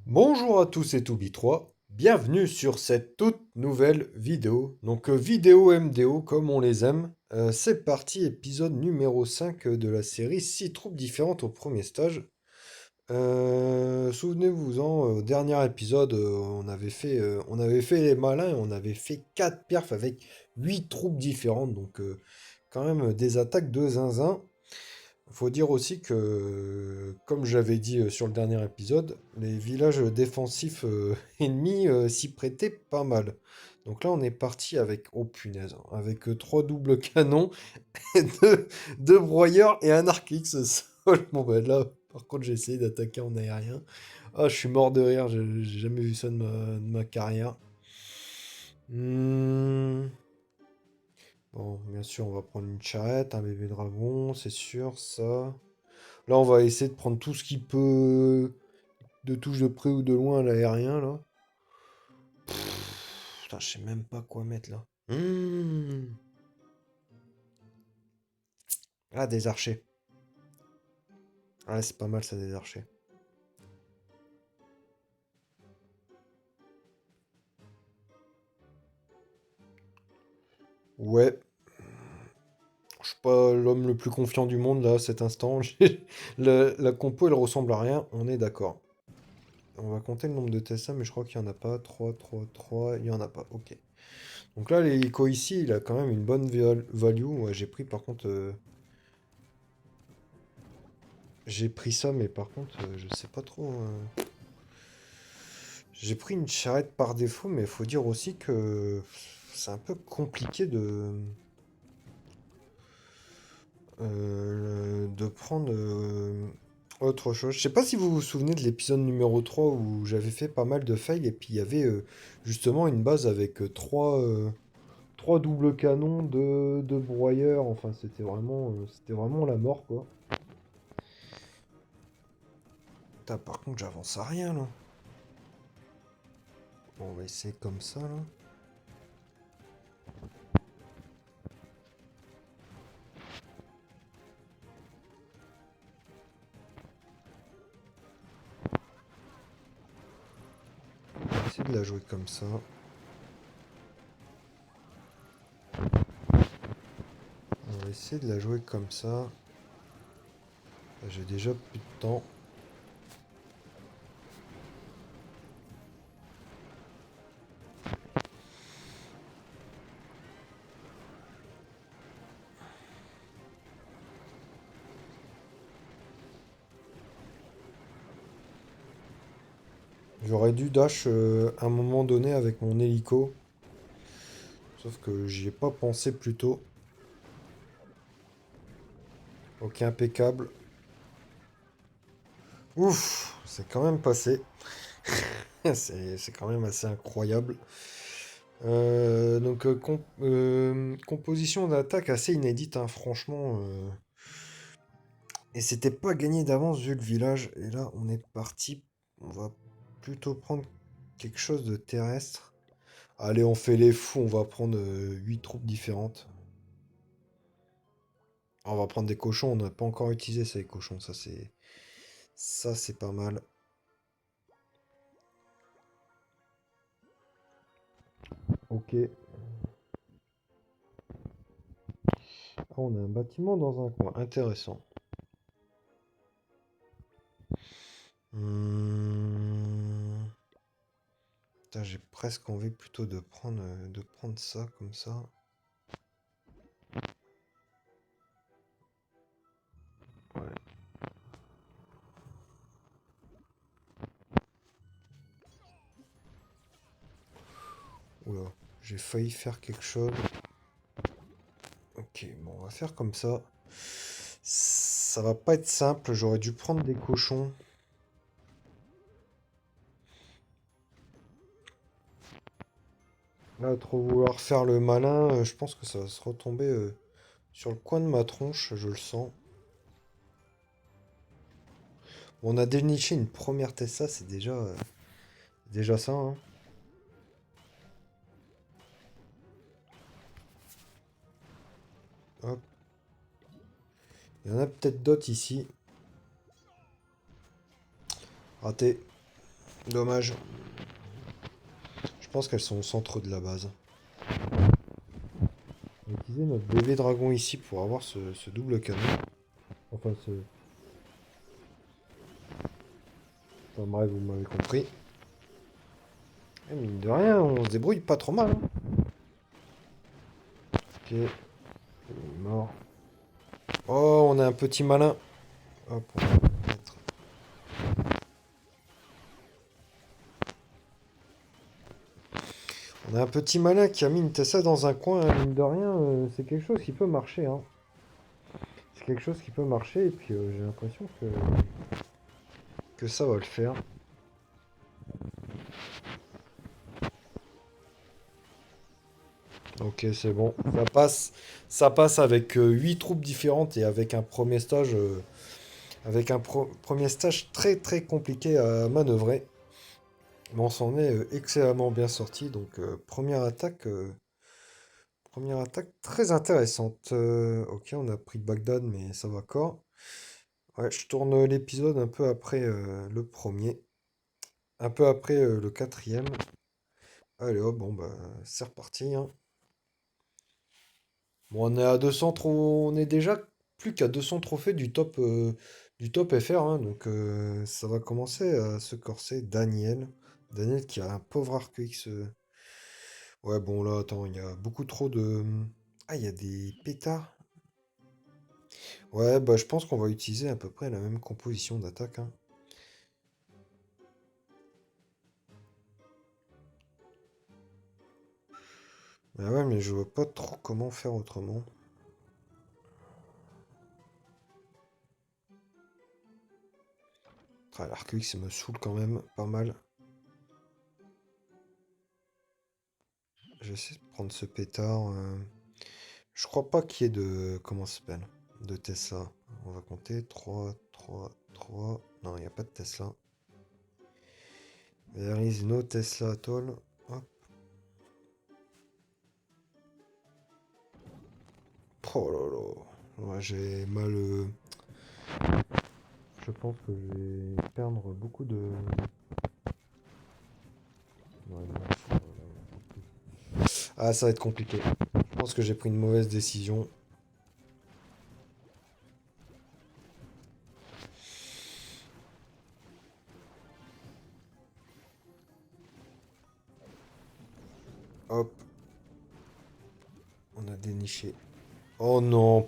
Bonjour à tous et Toubi3, bienvenue sur cette toute nouvelle vidéo. Donc vidéo MDO comme on les aime. C'est parti, épisode numéro 5 de la série 6 troupes différentes au premier stage. Souvenez-vous-en, au dernier épisode, on avait fait les malins et on avait fait 4 perfs avec 8 troupes différentes. Donc quand même des attaques de zinzin. Faut dire aussi que, comme j'avais dit sur le dernier épisode, les villages défensifs ennemis s'y prêtaient pas mal. Donc là, on est parti avec, oh punaise, hein, avec trois doubles canons, et deux broyeurs et un arc X sol. Bon, bah là, par contre, j'ai essayé d'attaquer en aérien. Ah, je suis mort de rire, j'ai jamais vu ça de ma carrière. Hmm. Bon, bien sûr, on va prendre une charrette, un bébé dragon, c'est sûr, ça. Là, on va essayer de prendre tout ce qui peut de touche de près ou de loin à l'aérien, là. Putain, je sais même pas quoi mettre, là. Ah, des archers. Ah, c'est pas mal, ça, des archers. Ouais, je suis pas l'homme le plus confiant du monde, là, à cet instant. La compo, elle ressemble à rien, on est d'accord. On va compter le nombre de Tesla, mais je crois qu'il y en a pas. 3, 3, 3, il y en a pas, ok. Donc là, l'hélico ici, il a quand même une bonne value. Ouais, j'ai pris, par contre... j'ai pris ça, mais par contre, je sais pas trop... J'ai pris une charrette par défaut, mais il faut dire aussi que c'est un peu compliqué de prendre autre chose. Je sais pas si vous vous souvenez de l'épisode numéro 3 où j'avais fait pas mal de fails et puis il y avait justement une base avec trois doubles canons, deux broyeurs. Enfin, c'était vraiment la mort, quoi. Putain, par contre, j'avance à rien, là. Bon, on va essayer comme ça, là. On va essayer de la jouer comme ça. On va essayer de la jouer comme ça. J'ai déjà plus de temps. J'aurais dû dash à un moment donné avec mon hélico. Sauf que j'y ai pas pensé plus tôt. Ok, impeccable. Ouf, c'est quand même passé. C'est quand même assez incroyable. Donc, composition d'attaque assez inédite, hein, franchement. Et c'était pas gagné d'avance vu le village. Et là, on est parti. On va plutôt prendre quelque chose de terrestre. Allez, on fait les fous. On va prendre 8 troupes différentes. On va prendre des cochons. On n'a pas encore utilisé ça, les cochons. Ça, c'est pas mal. Ok. Ah, on a un bâtiment dans un coin. Intéressant. Hmm. Putain, j'ai presque envie plutôt de prendre ça comme ça. Ouais. Oula, j'ai failli faire quelque chose. Ok, bon, on va faire comme ça. Ça va pas être simple. J'aurais dû prendre des cochons. Là, trop vouloir faire le malin, je pense que ça va se retomber sur le coin de ma tronche, je le sens. On a déniché une première Tessa, c'est déjà ça, hein. Hop. Il y en a peut-être d'autres ici. Raté. Dommage. Je pense qu'elles sont au centre de la base. On va utiliser notre bébé dragon ici pour avoir ce double canon. Enfin, ce... Enfin bref, vous m'avez compris. Et mine de rien, on se débrouille pas trop mal, hein. Ok, il est mort. Oh, on a un petit malin. Hop, on va le mettre. On a un petit malin qui a mis une Tessa dans un coin, hein. Mine de rien, c'est quelque chose qui peut marcher, hein. C'est quelque chose qui peut marcher, et puis j'ai l'impression que ça va le faire. Ok, c'est bon. Ça passe avec 8 troupes différentes et avec un premier stage, premier stage très très compliqué à manœuvrer. Mais on s'en est excellemment bien sorti. Donc première attaque très intéressante. Ok, on a pris Bagdad, mais ça va encore. Ouais, je tourne l'épisode un peu après le premier, un peu après le quatrième. Allez hop, bon bah c'est reparti, hein. Bon, on est à 200 on est déjà plus qu'à 200 trophées du top FR, hein, donc ça va commencer à se corser. Daniel. Daniel qui a un pauvre Arc-X. Ouais, bon là, attends, il y a beaucoup trop de... Ah, il y a des pétards. Ouais, bah je pense qu'on va utiliser à peu près la même composition d'attaque, hein. Mais ouais, mais je vois pas trop comment faire autrement. Ah, l'Arc-X me saoule quand même pas mal. J'essaie de prendre ce pétard. Je crois pas qu'il y ait de... Comment ça s'appelle? De Tesla. On va compter. 3, 3, 3. Non, il n'y a pas de Tesla. There is no Tesla at all. Hop. Oh là là. Ouais, j'ai mal... Je pense que je vais perdre beaucoup de... Ouais, non, ah, ça va être compliqué. Je pense que j'ai pris une mauvaise décision. Hop. On a déniché. Oh non,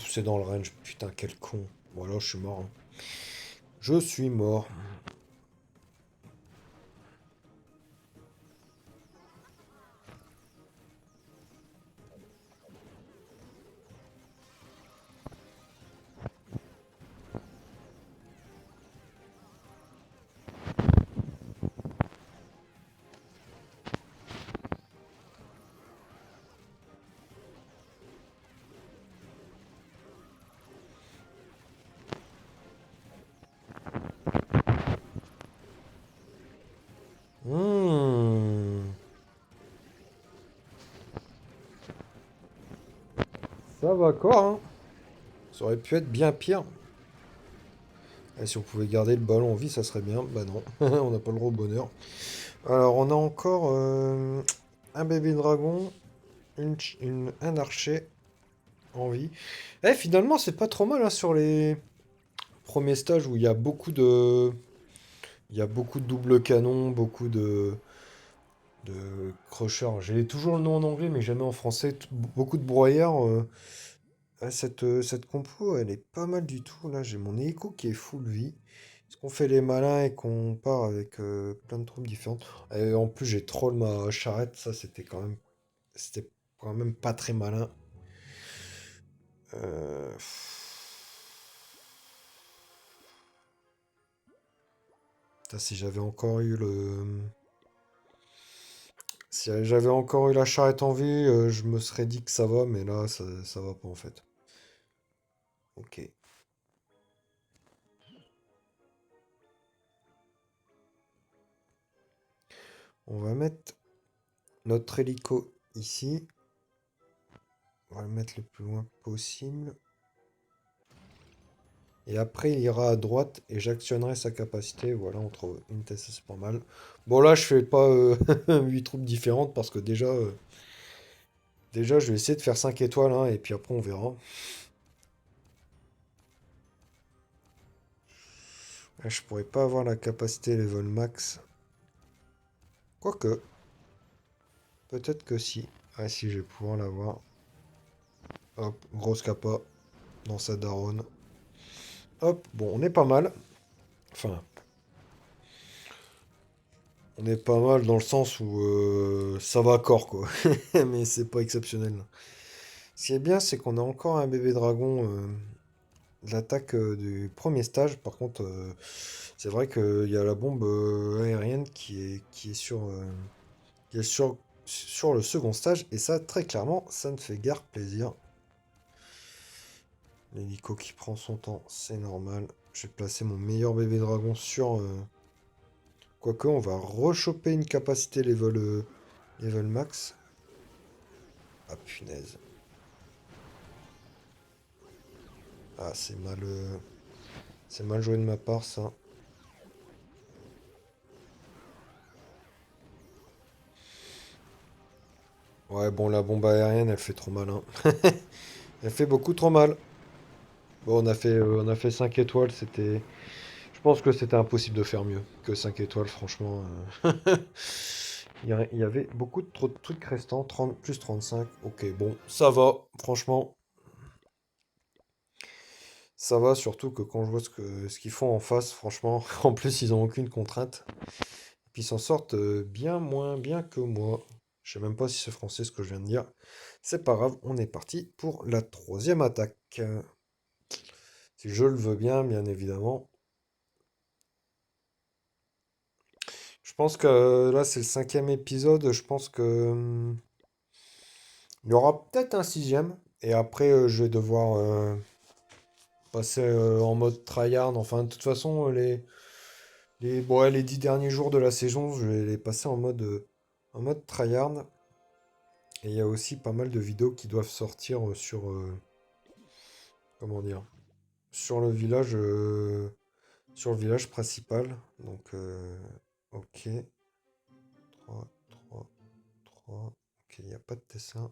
c'est dans le range. Putain, quel con. Bon, alors je suis mort, hein. Je suis mort. Hmm. Ça va quoi, hein? Ça aurait pu être bien pire. Et si on pouvait garder le ballon en vie, ça serait bien. Bah non, on n'a pas le droit au bonheur. Alors, on a encore un bébé dragon, un archer en vie. Eh, finalement, c'est pas trop mal, hein, sur les premiers stages où il y a beaucoup de... Il y a beaucoup de double canon, beaucoup de crocheurs. J'ai toujours le nom en anglais, mais jamais en français. Beaucoup de broyeurs. Ah, cette compo, elle est pas mal du tout. Là, j'ai mon écho qui est full vie. Est-ce qu'on fait les malins et qu'on part avec plein de troupes différentes? Et en plus, j'ai troll ma charrette. Ça, c'était quand même pas très malin. Euh, Putain, si j'avais encore eu si j'avais encore eu la charrette en vie, je me serais dit que ça va, mais là, ça va pas en fait. Ok. On va mettre notre hélico ici. On va le mettre le plus loin possible. Et après, il ira à droite et j'actionnerai sa capacité. Voilà, on trouve une TC, c'est pas mal. Bon, là, je fais pas 8 troupes différentes parce que déjà, je vais essayer de faire 5 étoiles, hein, et puis après, on verra. Là, je pourrais pas avoir la capacité level max. Quoique, peut-être que si. Ah, si, je vais pouvoir l'avoir. Hop, grosse capa dans sa daronne. Hop, bon, on est pas mal. Enfin, on est pas mal dans le sens où ça va à corps, quoi. Mais c'est pas exceptionnel. Ce qui est bien, c'est qu'on a encore un bébé dragon de l'attaque du premier stage. Par contre, c'est vrai qu'il y a la bombe aérienne qui est sur le second stage. Et ça, très clairement, ça ne fait guère plaisir. L'hélico qui prend son temps, c'est normal. Je vais placer mon meilleur bébé dragon sur... Quoique, on va rechoper une capacité level max. Ah, punaise. Ah, c'est mal joué de ma part, ça. Ouais, bon, la bombe aérienne, elle fait trop mal, hein. Elle fait beaucoup trop mal. Bon, on a fait 5 étoiles, c'était... Je pense que c'était impossible de faire mieux que 5 étoiles, franchement. Il y avait beaucoup de trop de trucs restants, 30, plus 35. Ok, bon, ça va, franchement, ça va, surtout que quand je vois ce qu'ils font en face, franchement, en plus, ils ont aucune contrainte. Puis ils s'en sortent bien moins bien que moi. Je sais même pas si c'est français ce que je viens de dire. C'est pas grave, on est parti pour la troisième attaque. Si je le veux bien, bien évidemment. Je pense que là, c'est le cinquième épisode. Je pense que il y aura peut-être un sixième. Et après, je vais devoir passer en mode tryhard. Enfin, de toute façon, bon, ouais, les 10 derniers jours de la saison, je vais les passer en mode tryhard. Et il y a aussi pas mal de vidéos qui doivent sortir comment dire, sur le village principal. Donc, ok. 3 3 3. Ok, il n'y a pas de dessin.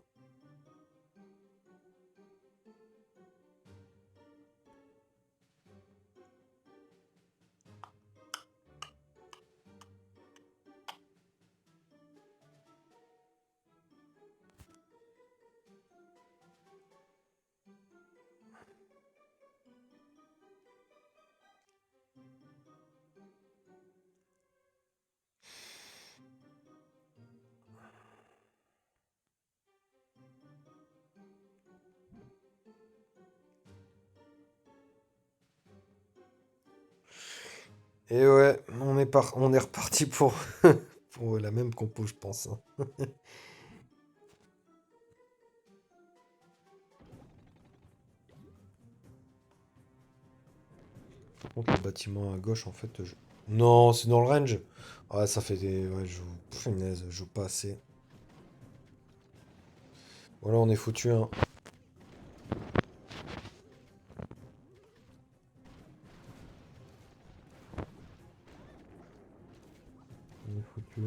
Et ouais, on est reparti pour la même compo, je pense, hein. Par contre, le bâtiment à gauche, en fait, non, c'est dans le range. Ah, ça fait des... Ouais, punaise, je joue pas assez. Voilà, on est foutu, hein. On est foutu.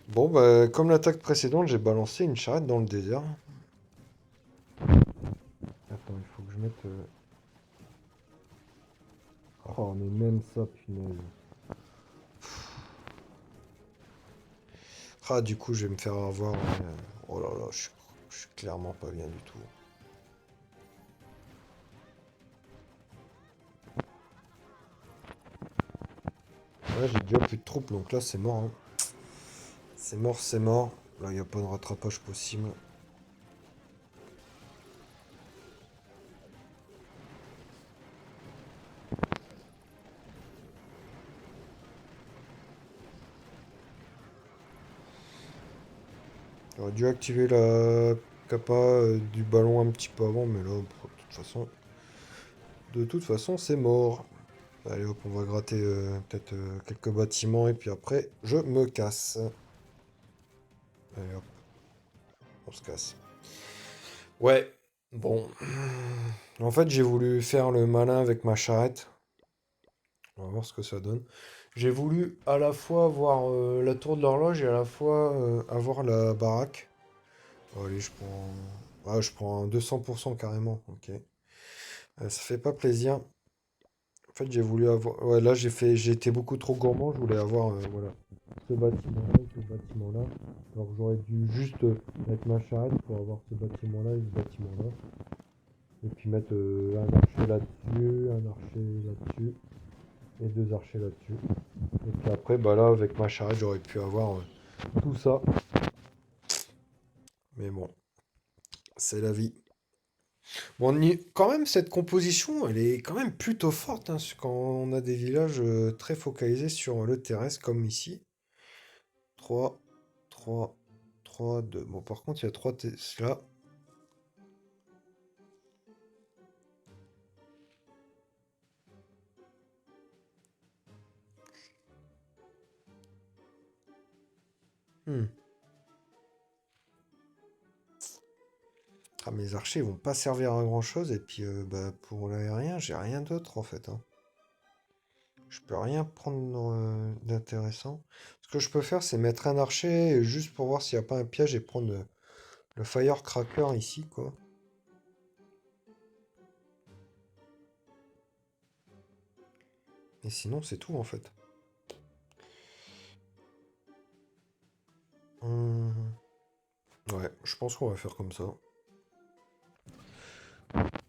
Bon, bah, comme l'attaque précédente, j'ai balancé une charrette dans le désert. Attends, il faut que je mette... Oh, mais même ça, punaise. Ah, du coup, je vais me faire avoir. Ouais. Oh là là, je suis clairement pas bien du tout. Ouais, j'ai déjà plus de troupes, donc là, c'est mort, hein. C'est mort, c'est mort. Là, il n'y a pas de rattrapage possible. J'aurais dû activer la capa du ballon un petit peu avant, mais là, de toute façon, c'est mort. Allez hop, on va gratter peut-être quelques bâtiments et puis après, je me casse. Allez hop. On se casse. Ouais, bon. En fait, j'ai voulu faire le malin avec ma charrette. On va voir ce que ça donne. J'ai voulu à la fois avoir la tour de l'horloge et à la fois avoir la baraque. Bon, allez, je prends... Ah, je prends un 200% carrément. Ok. Ça fait pas plaisir. En fait, j'ai voulu avoir... Ouais, là, j'ai été beaucoup trop gourmand. Je voulais avoir voilà, ce bâtiment-là et ce bâtiment-là. Alors que j'aurais dû juste mettre ma charrette pour avoir ce bâtiment-là et ce bâtiment-là. Et puis mettre un archer là-dessus, un archer là-dessus et deux archers là-dessus. Et puis après, bah là, avec ma charrette, j'aurais pu avoir tout ça. Mais bon, c'est la vie. Bon, quand même, cette composition, elle est quand même plutôt forte hein, quand on a des villages très focalisés sur le terrestre, comme ici. 3, 3, 3, 2. Bon, par contre, il y a 3 Tesla. Hmm. Ah, mes archers vont pas servir à grand chose. Et puis, bah, pour l'aérien, j'ai rien d'autre en fait, hein. Je peux rien prendre d'intéressant. Ce que je peux faire, c'est mettre un archer juste pour voir s'il n'y a pas un piège et prendre le firecracker ici, quoi. Et sinon, c'est tout en fait. Hum, Ouais, je pense qu'on va faire comme ça.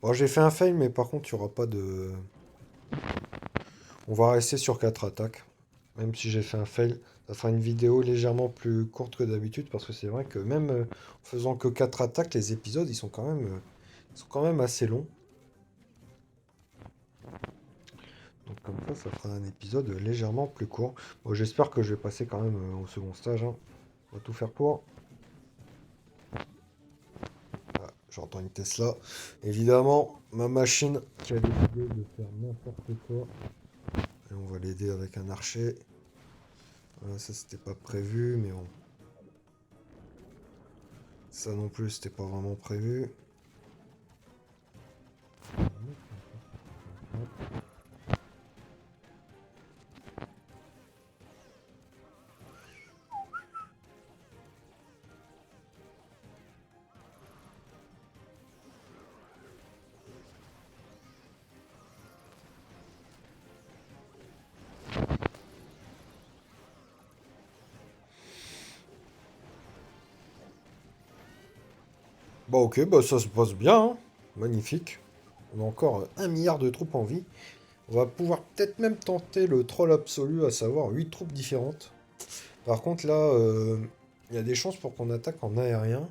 Bon, j'ai fait un fail, mais par contre, il n'y aura pas de... On va rester sur 4 attaques. Même si j'ai fait un fail, ça sera une vidéo légèrement plus courte que d'habitude, parce que c'est vrai que même en faisant que 4 attaques, les épisodes, ils sont quand même assez longs. Donc comme ça fera un épisode légèrement plus court. Bon, j'espère que je vais passer quand même au second stage, hein. On va tout faire pour. Ah, j'entends une Tesla. Évidemment, ma machine qui a décidé de faire n'importe quoi. Et on va l'aider avec un archer. Voilà, ça c'était pas prévu, mais bon. Ça non plus, c'était pas vraiment prévu. Bah ok, bah ça se passe bien, hein. Magnifique. On a encore 1 milliard de troupes en vie. On va pouvoir peut-être même tenter le troll absolu, à savoir 8 troupes différentes. Par contre là, il y a des chances pour qu'on attaque en aérien.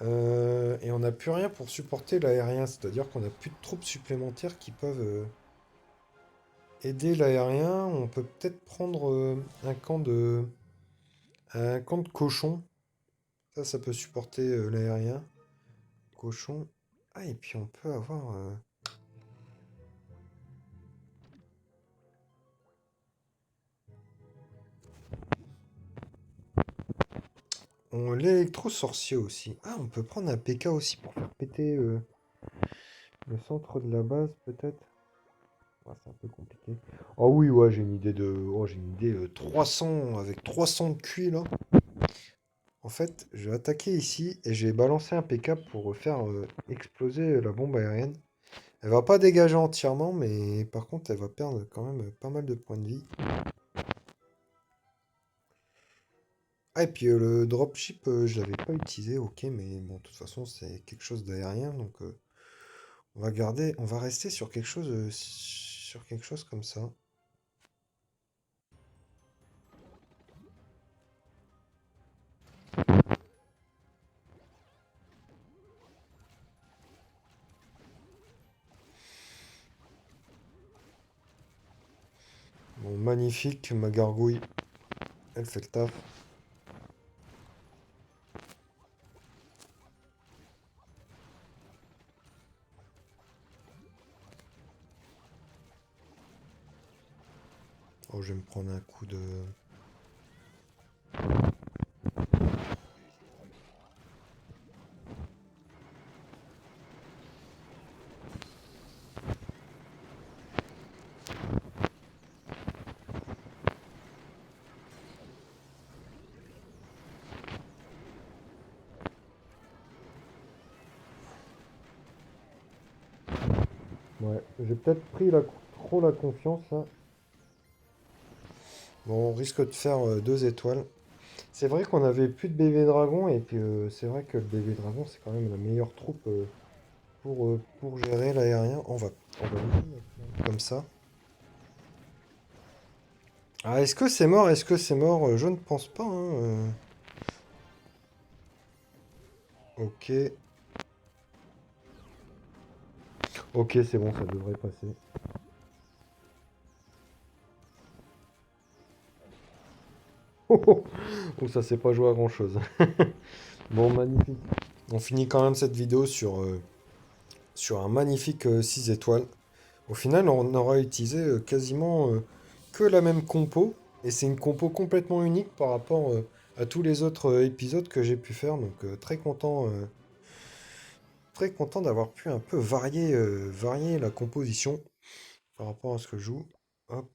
Et on n'a plus rien pour supporter l'aérien, c'est-à-dire qu'on n'a plus de troupes supplémentaires qui peuvent aider l'aérien. On peut peut-être prendre un camp de cochons. Ça peut supporter l'aérien. Cochon. Ah, et puis on peut avoir... l'électro-sorcier aussi. Ah, on peut prendre un PK aussi pour faire péter le centre de la base, peut-être. Ouais, c'est un peu compliqué. Oh oui, ouais, j'ai une idée de... Oh, j'ai une idée 300, avec 300 de QI, là. En fait, je vais attaquer ici et je vais balancer un PK pour faire exploser la bombe aérienne. Elle va pas dégager entièrement, mais par contre, elle va perdre quand même pas mal de points de vie. Ah, et puis le dropship, je l'avais pas utilisé, ok, mais bon, de toute façon, c'est quelque chose d'aérien, donc on va garder, on va rester sur quelque chose comme ça. Bon, magnifique, ma gargouille, elle fait le taf. Oh, je vais me prendre un coup de... Ouais, j'ai peut-être pris trop la confiance là. Bon, on risque de faire 2 étoiles. C'est vrai qu'on avait plus de bébé dragon et puis c'est vrai que le bébé dragon c'est quand même la meilleure troupe pour gérer l'aérien. On va essayer comme ça. Ah, est-ce que c'est mort? Est-ce que c'est mort? Je ne pense pas, hein. Ok. Ok, c'est bon, ça devrait passer. Oh, oh, oh, ça s'est pas joué à grand-chose. Bon, magnifique. On finit quand même cette vidéo sur un magnifique 6 étoiles. Au final, on aura utilisé quasiment que la même compo. Et c'est une compo complètement unique par rapport à tous les autres épisodes que j'ai pu faire. Donc très content d'avoir pu un peu varier la composition par rapport à ce que je joue. Hop.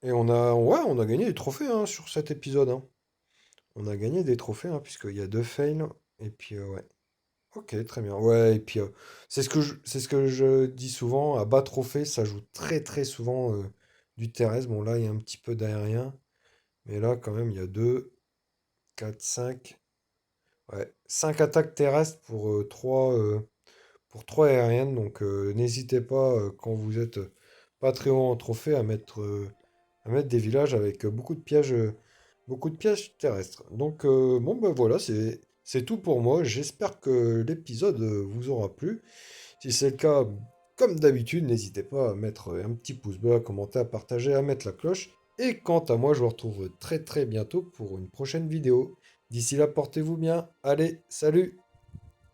Et on a gagné des trophées hein, sur cet épisode, hein. On a gagné des trophées, hein, puisqu'il y a 2 fails. Et puis, ouais. Ok, très bien. Ouais, et puis, c'est ce que je dis souvent, à bas trophée, ça joue très très souvent du terrestre. Bon, là, il y a un petit peu d'aérien. Mais là, quand même, il y a 2, 4, 5. Ouais, 5 attaques terrestres pour trois aériennes. Donc, n'hésitez pas, quand vous êtes pas très haut en trophée, à mettre des villages avec beaucoup de pièges terrestres. Donc, bon, ben voilà, c'est tout pour moi. J'espère que l'épisode vous aura plu. Si c'est le cas, comme d'habitude, n'hésitez pas à mettre un petit pouce bleu, à commenter, à partager, à mettre la cloche. Et quant à moi, je vous retrouve très très bientôt pour une prochaine vidéo. D'ici là, portez-vous bien. Allez, salut!